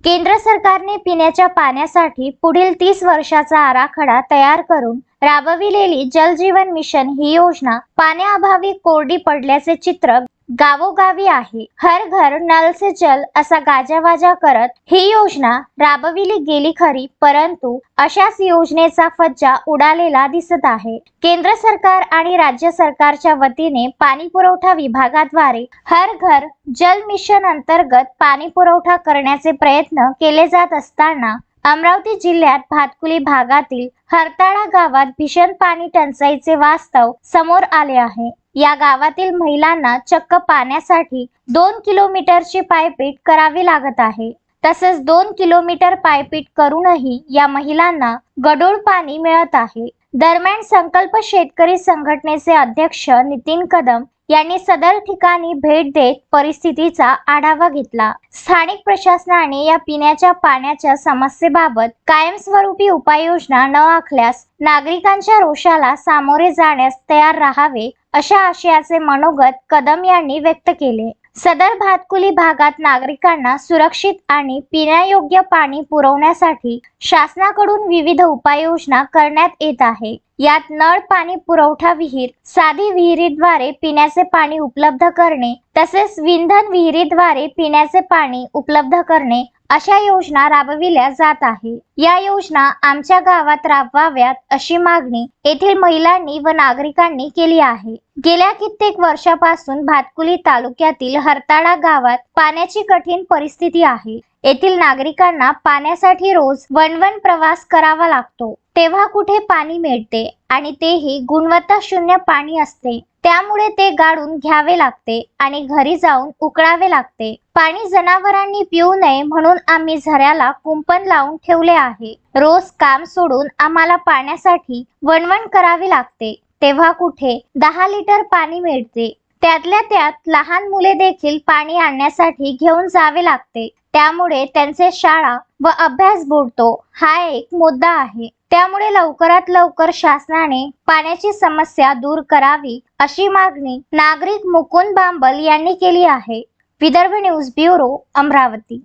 केंद्र सरकारने पिण्याच्या पाण्यासाठी पुढील 30 वर्षाचा आराखडा तयार करून राबविलेली जल जीवन मिशन ही योजना पाण्याअभावी कोरडी पडल्याचे चित्र गावोगावी आहे। हर घर नल से जल असा गाजावाजा करत ही योजना राबविली गेली खरी, परंतु अशाच योजनेचा फज्जा उडालेला दिसत आहे। केंद्र सरकार आणि राज्य सरकारच्या वतीने पाणी पुरवठा विभागाद्वारे हर घर जल मिशन अंतर्गत पाणी पुरवठा करण्याचे प्रयत्न केले जात असताना अमरावती जिल्ह्यात भातकुली भागातील हरताळा गावात भीषण पाणी टंचाईचे वास्तव समोर आले आहे। या गावातील महिलांना चक्क पाण्यासाठी 2 किलोमीटरची पायपीट करावी लागत आहे। तसेच 2 किलोमीटर पायपीट करूनही या महिलांना गढूळ पाणी मिळत आहे। दरम्यान संकल्प शेतकरी संघटनेचे अध्यक्ष नितीन कदम यांनी सदर ठिकाणी भेट देत परिस्थितीचा आढावा घेतला। स्थानिक प्रशासनाने या पिण्याच्या पाण्याच्या समस्येबाबत कायमस्वरूपी उपाययोजना न आखल्यास नागरिकांच्या रोषाला सामोरे जाण्यास तयार राहावे अशा आशयाचे मनोगत कदम यांनी व्यक्त केले। सदर भातकुली भागात नागरिकांना सुरक्षित आणि पिण्यायोग्य पाणी पुरवण्यासाठी शासनाकडून विविध उपाययोजना करण्यात येत आहे। यात नळ पाणी पुरवठा विहीर, साधी विहिरीद्वारे पिण्याचे पाणी उपलब्ध करणे तसेच विंधन विहिरीद्वारे पिण्याचे पाणी उपलब्ध करणे अशा योजना राबविल्या जात आहे। या योजना आमच्या गावात राबवाव्यात अशी मागणी येथील महिलांनी व नागरिकांनी केली आहे। गेल्या कित्येक वर्षापासून भातकुली तालुक्यातील हरताळा गावात पाण्याची कठीण परिस्थिती आहे। येथील नागरिकांना पाण्यासाठी रोज वणवण प्रवास करावा लागतो, तेव्हा कुठे पाणी मिळते आणि तेही गुणवत्ता शून्य पाणी असते। त्यामुळे ते गाडून घ्यावे लागते आणि घरी जाऊन उकळावे लागते। पाणी जनावरांनी पिऊ नये म्हणून आम्ही झऱ्याला कुंपण लावून ठेवले आहे। रोज काम सोडून आम्हाला पाण्यासाठी वणवण करावी लागते, तेव्हा कुठे 10 लिटर पाणी मिळते। त्यातल्या त्यात लहान मुले देखील पाणी आणण्यासाठी घेऊन जावे लागते, त्यामुळे त्यांचे शाळा व अभ्यास बुडतो। हा एक मुद्दा आहे। त्यामुळे लवकरात लवकर शासनाने पाण्याची समस्या दूर करावी अशी मागणी नागरिक मुकुंद बांबल यांनी केली आहे। Vidarbha news bureau, Amravati.